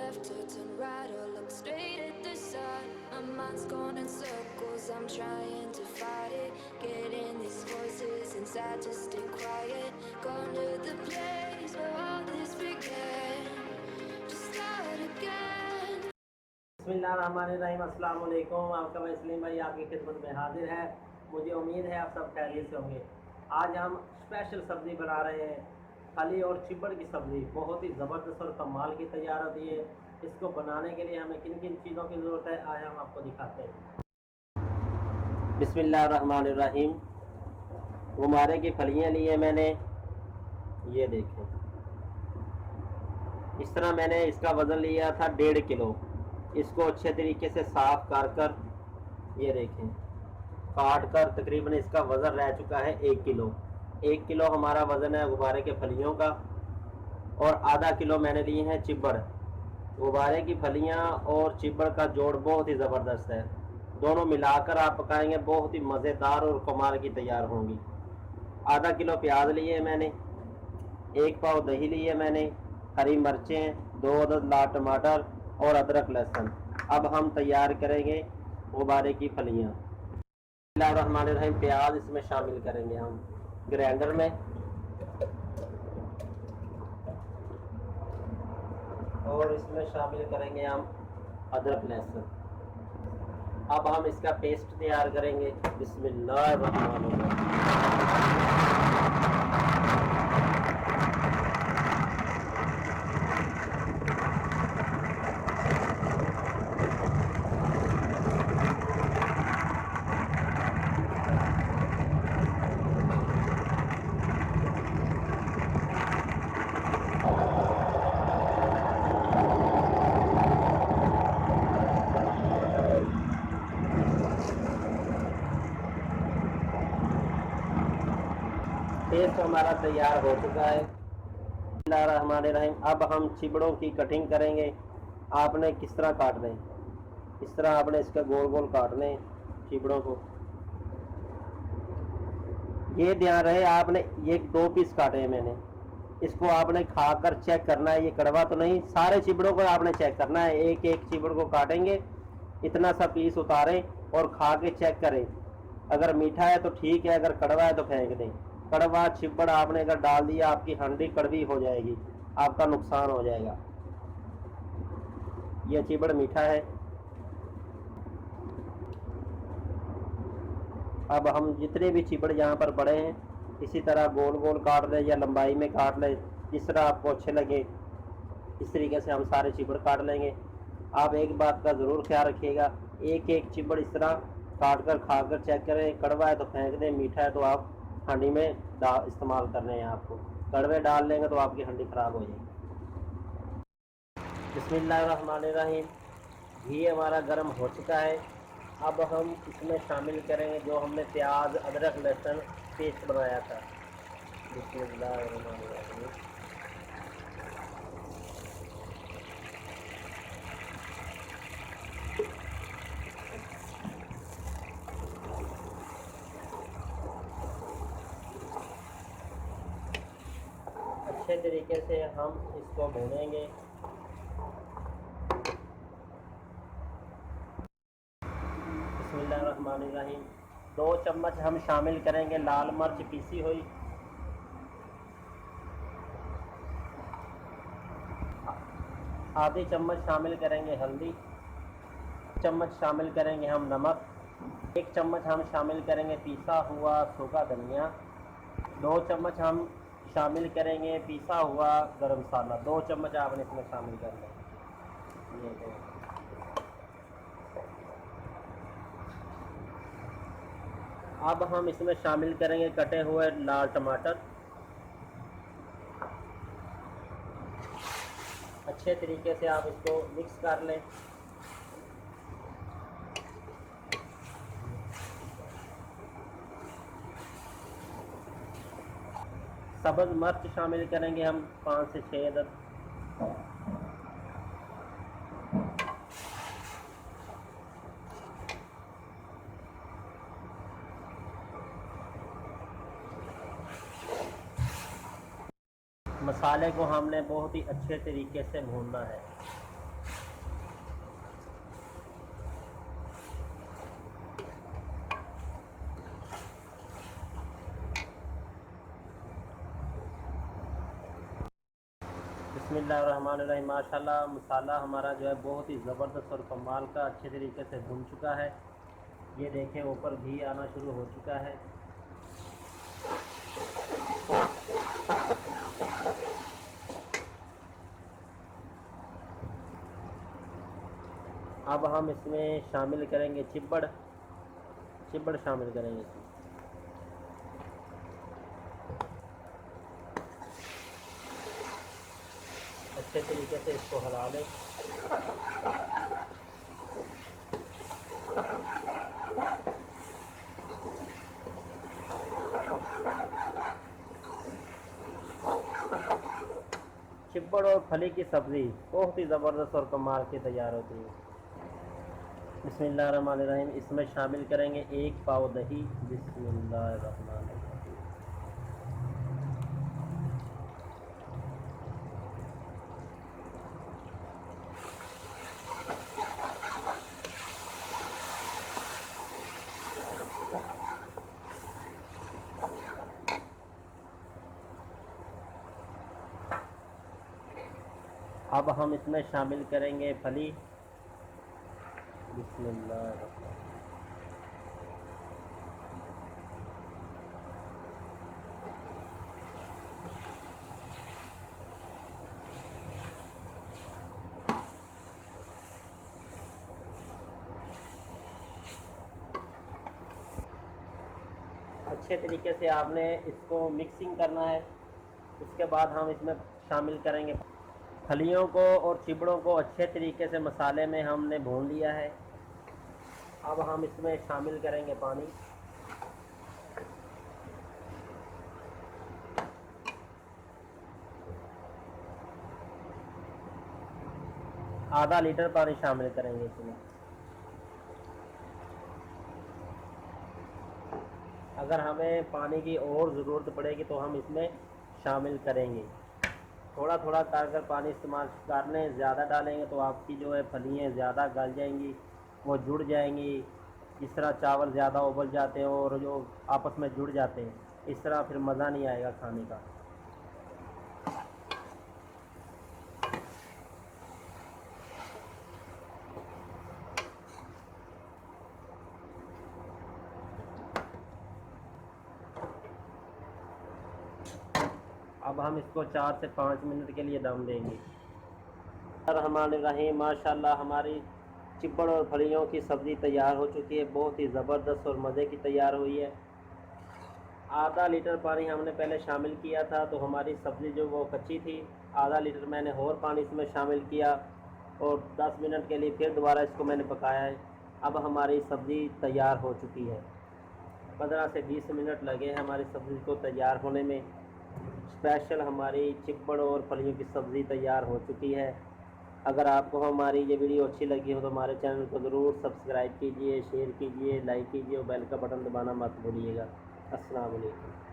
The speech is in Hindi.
left or turn right or look straight at the sun. My mind's going in circles, I'm trying to fight it. Getting these voices inside to stay quiet. Going to the place where all this began. Just start again. बिस्मिल्लाहिर्रहमानिर्रहीम। अस्सलाम वालेकुम। आपका भाई सलीम भाई आपकी खिदमत में हाजिर है। मुझे उम्मीद है आप सब खैरियत से होंगे। आज हम स्पेशल सब्ज़ी बना रहे हैं, फली और चिबड़ की सब्ज़ी। बहुत ही ज़बरदस्त और कमाल की तैयार होती है। इसको बनाने के लिए हमें किन किन चीज़ों की ज़रूरत है आज हम आपको दिखाते हैं। बिस्मिल्लाहिर्रहमानिर्रहीम। गुमारे की फलियाँ ली है मैंने, ये देखें। इस तरह मैंने इसका वज़न लिया था 1.5 किलो। इसको अच्छे तरीके से साफ़ कर ये देखें काट कर तकरीबन इसका वज़न रह चुका है 1 किलो। 1 किलो हमारा वज़न है गुब्बारे के फलियों का, और आधा किलो मैंने लिए हैं चिबड़। गुब्बारे की फलियां और चिबड़ का जोड़ बहुत ही ज़बरदस्त है। दोनों मिलाकर आप पकाएंगे बहुत ही मज़ेदार और कमाल की तैयार होंगी। आधा किलो प्याज लिए मैंने, 1 पाव दही लिए मैंने, हरी मिर्चें, 2 अदद लाल टमाटर और अदरक लहसुन। अब हम तैयार करेंगे गुब्बारे की फलियाँ। बिस्मिल्लाहिर्रहमानिर्रहीम। प्याज इसमें शामिल करेंगे हम ग्राइंडर में, और इसमें शामिल करेंगे हम अदरक लहसुन। अब हम इसका पेस्ट तैयार करेंगे। बिस्मिल्लाहिर्रहमानिर्रहीम। पेस्ट हमारा तैयार हो चुका है। बिस्मिल्लाहिर्रहमानिर्रहीम। अब हम चिबड़ों की कटिंग करेंगे। आपने किस तरह काटना है, इस तरह आपने इसका गोल गोल काटने हैं चिबड़ों को। ये ध्यान रहे आपने ये 2 पीस काटे हैं मैंने। इसको आपने खाकर चेक करना है ये कड़वा तो नहीं। सारे चिबड़ों को आपने चेक करना है, एक एक चिबड़ को काटेंगे, इतना सा पीस उतारें और खा के चेक करें। अगर मीठा है तो ठीक है, अगर कड़वा है तो फेंक दें। कड़वा चिबड़ आपने अगर डाल दिया आपकी हंडी कड़वी हो जाएगी, आपका नुकसान हो जाएगा। यह चिबड़ मीठा है। अब हम जितने भी चिबड़ यहाँ पर पड़े हैं इसी तरह गोल गोल काट लें या लंबाई में काट लें, जिस तरह आपको अच्छे लगे इस तरीके से हम सारे चिबड़ काट लेंगे। आप एक बात का ज़रूर ख्याल रखिएगा, एक एक चिबड़ इस तरह काट कर खा कर चेक करें। कड़वा है तो फेंक दें, मीठा है तो आप हंडी में इस्तेमाल करने हैं। आपको कड़वे डाल लेंगे तो आपकी हंडी ख़राब हो जाएगी। बिस्मिल्लाहिर्रहमानिर्रहीम। घी हमारा गर्म हो चुका है। अब हम इसमें शामिल करेंगे जो हमने प्याज अदरक लहसुन पेस्ट बनाया था। बिस्मिल्लाहिर्रहमानिर्रहीम। अच्छे तरीके से हम इसको भूनेंगे। बिस्मिल्लाहिर्रहमानिर्रहीम। 2 चम्मच हम शामिल करेंगे लाल मिर्च पीसी हुई, आधी चम्मच शामिल करेंगे हल्दी, चम्मच शामिल करेंगे हम नमक, 1 चम्मच हम शामिल करेंगे पीसा हुआ सूखा धनिया, 2 चम्मच हम शामिल करेंगे पीसा हुआ गरम मसाला। 2 चम्मच आपने इसमें शामिल कर लें। अब हम इसमें शामिल करेंगे कटे हुए लाल टमाटर। अच्छे तरीके से आप इसको मिक्स कर लें। सब्ज़ मिर्च शामिल करेंगे हम 5 से 6 अदद। मसाले को हमने बहुत ही अच्छे तरीके से भूनना है। बिस्मिल्लाहिर्रहमानिर्रहीम। माशाल्लाह मसाला हमारा जो है बहुत ही ज़बरदस्त और कमाल का अच्छे तरीके से भुन चुका है। ये देखें ऊपर घी आना शुरू हो चुका है। अब हम इसमें शामिल करेंगे चिब्बड़ शामिल करेंगे इसमें। अच्छे तरीके से इसको हिला लें। चिब्बड़ और फली की सब्ज़ी बहुत ही ज़बरदस्त और कमाल की तैयार होती है। बिस्मिल्लाहिर्रहमानिर्रहीम। इसमें शामिल करेंगे 1 पाव दही। बिस्मिल्लाहिर्रहमानिर्रहीम। अब हम इसमें शामिल करेंगे फली। बिस्मिल्लाह। अच्छे तरीके से आपने इसको मिक्सिंग करना है। उसके बाद हम इसमें शामिल करेंगे फलियों को और चिबड़ों को। अच्छे तरीके से मसाले में हमने भून लिया है। अब हम इसमें शामिल करेंगे पानी। आधा लीटर पानी शामिल करेंगे इसमें। अगर हमें पानी की और ज़रूरत पड़ेगी तो हम इसमें शामिल करेंगे। थोड़ा थोड़ा कर पानी इस्तेमाल कर लें। ज़्यादा डालेंगे तो आपकी जो है फलियाँ ज़्यादा गल जाएंगी, वो जुड़ जाएंगी। जिस तरह चावल ज़्यादा उबल जाते हैं और जो आपस में जुड़ जाते हैं, इस तरह फिर मज़ा नहीं आएगा खाने का। अब हम इसको 4 से 5 मिनट के लिए दम देंगे। रहमान रहीम। माशाल्लाह हमारी चिब्बड़ और फलियों की सब्ज़ी तैयार हो चुकी है। बहुत ही ज़बरदस्त और मज़े की तैयार हुई है। आधा लीटर पानी हमने पहले शामिल किया था तो हमारी सब्ज़ी जो वो कच्ची थी। आधा लीटर मैंने और पानी इसमें शामिल किया और 10 मिनट के लिए फिर दोबारा इसको मैंने पकाया है। अब हमारी सब्ज़ी तैयार हो चुकी है। 15 से 20 मिनट लगे हैं हमारी सब्ज़ी को तैयार होने में। स्पेशल हमारी चिब्बड़ और फलियों की सब्ज़ी तैयार हो चुकी है। अगर आपको हमारी ये वीडियो अच्छी लगी हो तो हमारे चैनल को ज़रूर सब्सक्राइब कीजिए, शेयर कीजिए, लाइक कीजिए और बेल का बटन दबाना मत भूलिएगा। अस्सलाम वालेकुम।